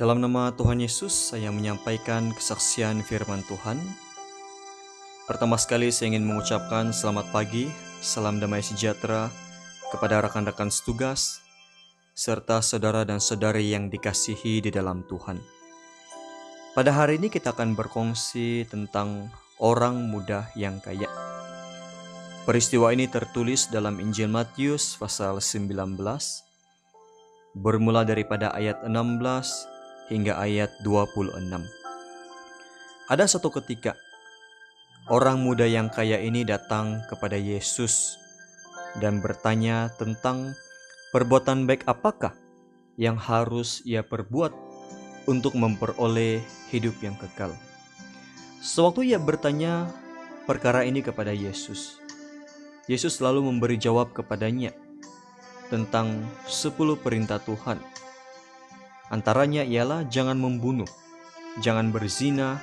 Dalam nama Tuhan Yesus, saya menyampaikan kesaksian firman Tuhan. Pertama sekali saya ingin mengucapkan selamat pagi, salam damai sejahtera kepada rekan-rekan setugas, serta saudara dan saudari yang dikasihi di dalam Tuhan. Pada hari ini kita akan berkongsi tentang orang muda yang kaya. Peristiwa ini tertulis dalam Injil Matius pasal 19, bermula daripada ayat 16 hingga ayat 26. Ada satu ketika, orang muda yang kaya ini datang kepada Yesus dan bertanya tentang perbuatan baik apakah yang harus ia perbuat untuk memperoleh hidup yang kekal. Sewaktu ia bertanya perkara ini kepada Yesus, Yesus lalu memberi jawab kepadanya tentang 10 perintah Tuhan. Antaranya ialah jangan membunuh, jangan berzina,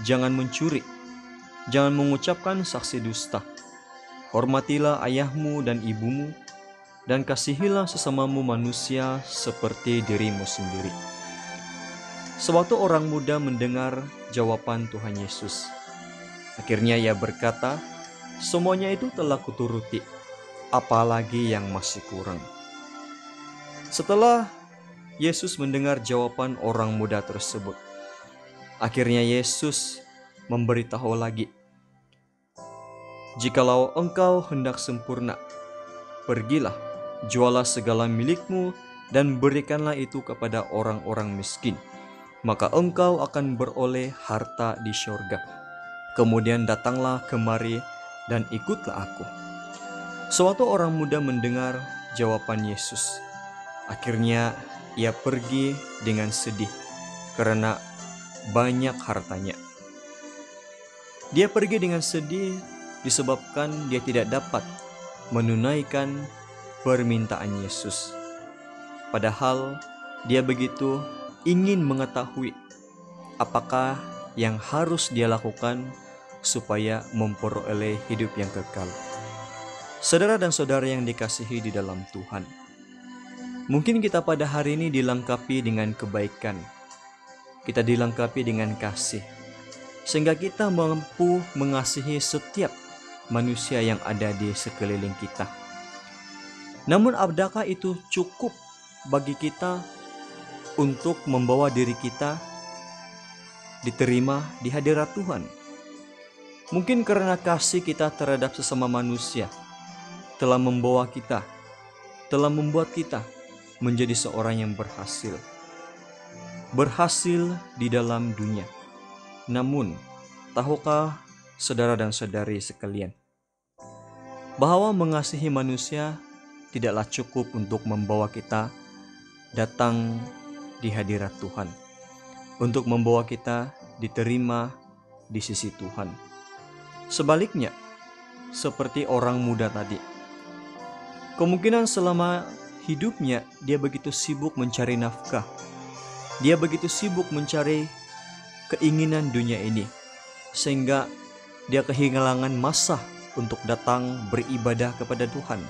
jangan mencuri, jangan mengucapkan saksi dusta, hormatilah ayahmu dan ibumu, dan kasihilah sesamamu manusia seperti dirimu sendiri. Sewaktu orang muda mendengar jawaban Tuhan Yesus, akhirnya ia berkata, semuanya itu telah kuturuti, apalagi yang masih kurang. Setelah Yesus mendengar jawaban orang muda tersebut, akhirnya Yesus memberitahu lagi, jikalau engkau hendak sempurna, pergilah, jualah segala milikmu dan berikanlah itu kepada orang-orang miskin, maka engkau akan beroleh harta di syurga. Kemudian datanglah kemari dan ikutlah aku. Suatu orang muda mendengar jawaban Yesus, akhirnya ia pergi dengan sedih karena banyak hartanya. Dia pergi dengan sedih disebabkan dia tidak dapat menunaikan permintaan Yesus. Padahal dia begitu ingin mengetahui apakah yang harus dia lakukan supaya memperoleh hidup yang kekal. Saudara dan saudara yang dikasihi di dalam Tuhan, mungkin kita pada hari ini dilengkapi dengan kebaikan, kita dilengkapi dengan kasih, sehingga kita mampu mengasihi setiap manusia yang ada di sekeliling kita. Namun apakah itu cukup bagi kita untuk membawa diri kita diterima di hadirat Tuhan? Mungkin karena kasih kita terhadap sesama manusia telah membuat kita menjadi seorang yang berhasil di dalam dunia. Namun, tahukah saudara dan saudari sekalian, bahwa mengasihi manusia tidaklah cukup untuk membawa kita datang di hadirat Tuhan, untuk membawa kita diterima di sisi Tuhan. Sebaliknya, seperti orang muda tadi, kemungkinan selama hidupnya dia begitu sibuk mencari nafkah, dia begitu sibuk mencari keinginan dunia ini, sehingga dia kehilangan masa untuk datang beribadah kepada Tuhan.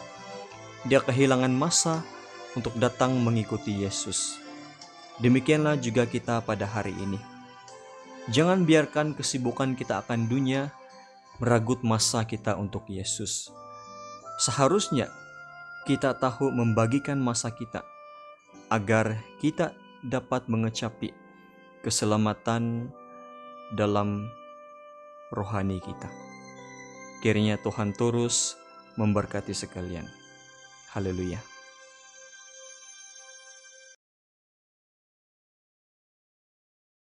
Dia kehilangan masa untuk datang mengikuti Yesus. Demikianlah juga kita pada hari ini. Jangan biarkan kesibukan kita akan dunia meragut masa kita untuk Yesus. Seharusnya kita tahu membagikan masa kita agar kita dapat mengecapi keselamatan dalam rohani kita. Kiranya Tuhan terus memberkati sekalian. Haleluya.